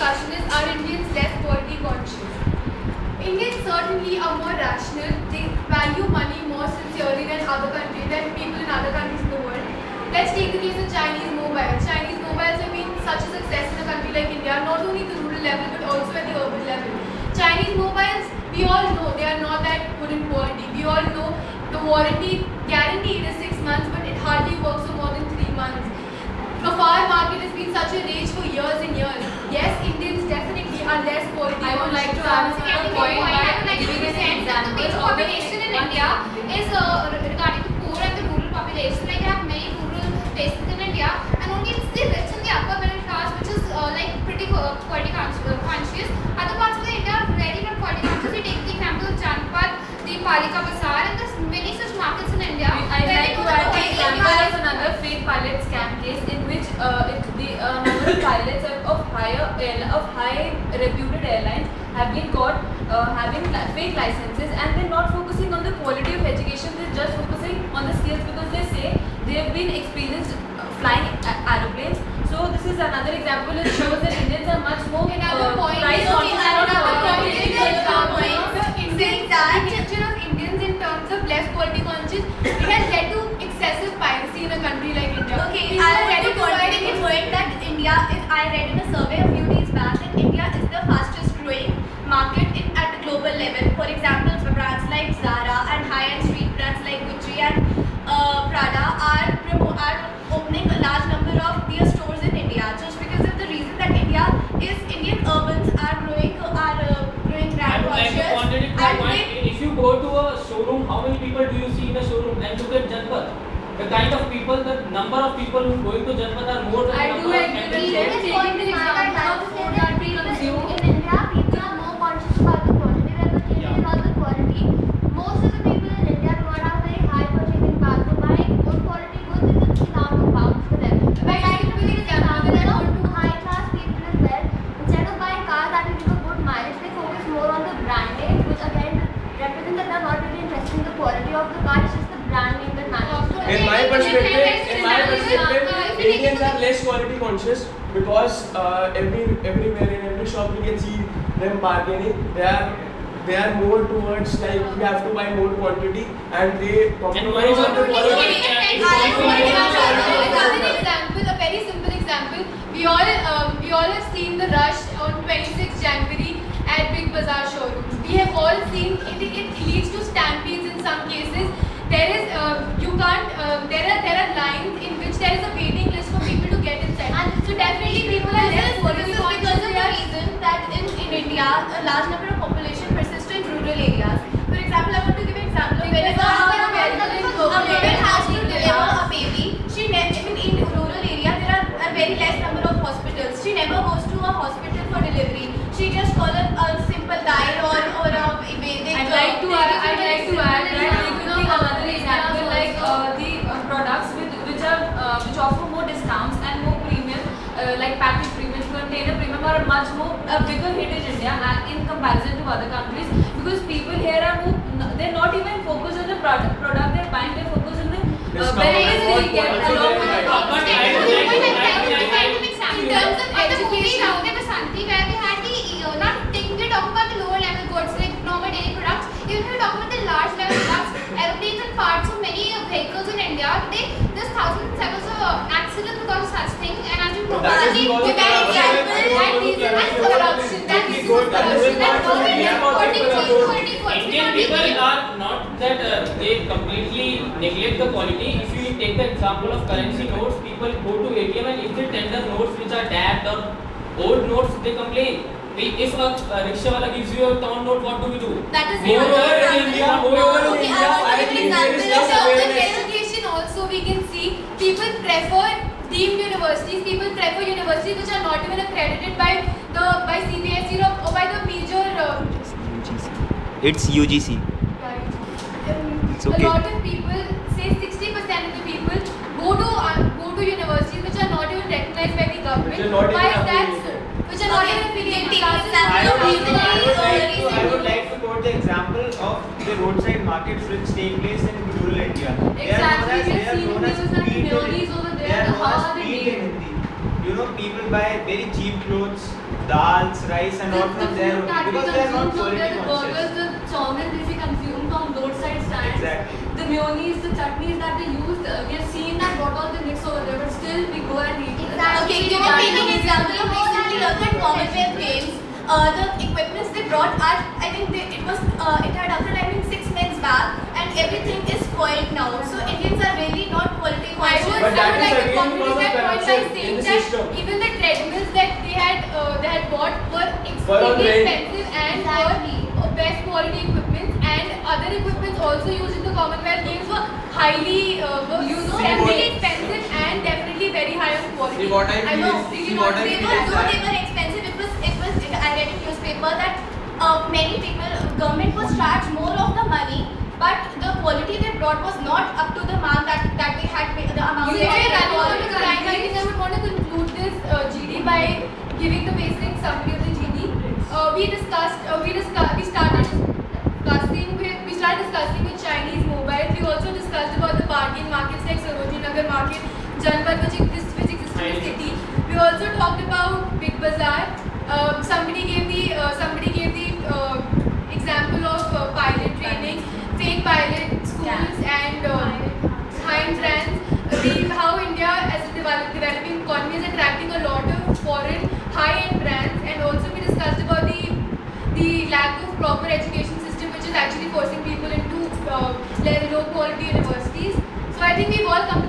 discussion is, are Indians less quality conscious? Indians certainly are more rational. They value money more sincerely than people in other countries in the world. Let's take the case of Chinese mobiles. Chinese mobiles have been such a success in a country like India, not only at the rural level but also at the urban level. Chinese mobiles, we all know they are not that good in quality. We all know the warranty guaranteed is 6 months, but it hardly works for more than 3 months. The car market has been such a rage for years and years. Yes, Indians definitely are less quality. I would like to add a point by giving an example. The basic population in India is regarding the poor and the rural population. Like we have many rural places in India, and only it's the rich and the upper middle class which is like pretty quality conscious. Other parts of the India are very not quality conscious. We take the example of Janpat, the Palika Bazaar, and there's many such markets in India. I'd like to add the example of another fake pilot scam case in which the number of pilots of high reputed airlines have been caught having fake licenses, and they're not focusing on the quality of education. They're just focusing on the skills because they say they have been experienced flying aeroplanes. So this is another example. It shows that Indians are much more price conscious. Saying that picture of Indians in terms of less quality conscious, it has led to excessive piracy in a country like India. Okay, I want to continue the point that I read in a survey a few days back that India is the fastest growing market at the global level. For example, brands like Zara and high-end street brands like Gucci and Prada are opening a large number of their stores in India just because of the reason that Indian urbans are growing brand conscious. If you go to a showroom, how many people do you see in a showroom? And look at Janpat. The kind of people, the number of people who are going to Janpat are more than the number of Taking the example of food that we consume. In India, people are more conscious about the quantity than the taking about the quality. Most of the people in India do not have very high purchasing power, so buying good quality goods is a thing out of bounds for them. But I can give an example to high class people as well. Instead of buying cars that will give a good mileage, they focus more on the branding, which again represents that they are not really interested in the quality of the car. It's just the brand name that matters. In my perspective, Indians are less quality conscious because everywhere in every shop you can see them bargaining. They are more towards like we have to buy more quantity and they compromise on the quality. A very simple example. We all have seen the rush on 26 January at Big Bazaar showrooms. We have all seen it leads to stampedes in some cases. There are lines in which there is a waiting list for people to get inside. And so definitely people are less quality conscious because of the reason that in India a large number of population persists in rural areas. For example, I want to give an example. Whenever a woman has to deliver a baby, in rural area there are very less number of hospitals. She never goes to a hospital for delivery. She just calls a simple dial or a Vedic. I'd like to add that another example like the products which offer more discounts and more premium, like package premium, container premium, are much more a bigger hit in India in comparison to other countries, because people here they're not even focused on the product they're buying, they're focused on the benefits they get along with the product. In terms of education, there was something where we had we talk about the lower level goods like normal daily products. Even if we talk about the large level products, aeroplanes and parts of many vehicles in India today, there's thousands of accidents because of such thing. And as you probably give an example, that's corruption. That is corruption. Indian people are not that they completely neglect the quality. If you take the example of currency notes, people go to ATM and if they tender notes which are dabbed or old notes, they complain. If a rickshaw wala gives you a torn note, what do we do? That is moreover in India, I think there is less awareness. Education also we can see people prefer deemed universities. People prefer universities which are not even accredited by CBSE or by the major. It's UGC. It's okay. A lot of people, say 60% of the people, go to universities which are not even recognized by the government. Why is that so? Which are not even affiliated. I would like to quote the example of the roadside markets which take place in rural India. Exactly, we have seen news that Neoli's over there, how are they in Hindi. you know, people buy very cheap clothes, dals, rice and all from there only because they are not quality the conscious. burgers, the chowmin which we consume from roadside stands, Exactly. the mayonnaise, the chutneys that they use, we have seen that what all they mix over there, but still we go and eat it. Okay, you know, taking an example of recently occurred Commonwealth Games, the equipments they brought are, I think it had occurred, I think 6 months back, and everything is spoiled now. So Indians are really not quality I conscious. would, But I that would is like to again compliment because of that point by corruption saying in the that system. even the treadmills that they had bought were Were on extremely rent. expensive and were best quality equipment, and other equipments also used in the Commonwealth Games were highly definitely expensive and definitely very high on quality. See what I feel know, is- really see not what I really feel that is Though that- they were expensive, I read in newspaper that many people, government was charged more of the money, but the quality they brought was not up to the mark that they had paid, the amount So they if we're had running out paid. of time, I think I would want to conclude this GD by giving the basic summary of the GD. We started discussing with Chinese mobile. We also discussed about the bargain markets like Sarojini Nagar market, Janpat which exists in the city. We also talked about Big Bazaar. Somebody gave the example of pilot training, fake pilot schools, and Heinz brands. How India as a developing economy is attracting a lot of foreign high-end brands, and also we discussed about the lack of proper education system, which is actually forcing people into low quality universities. So I think we've all come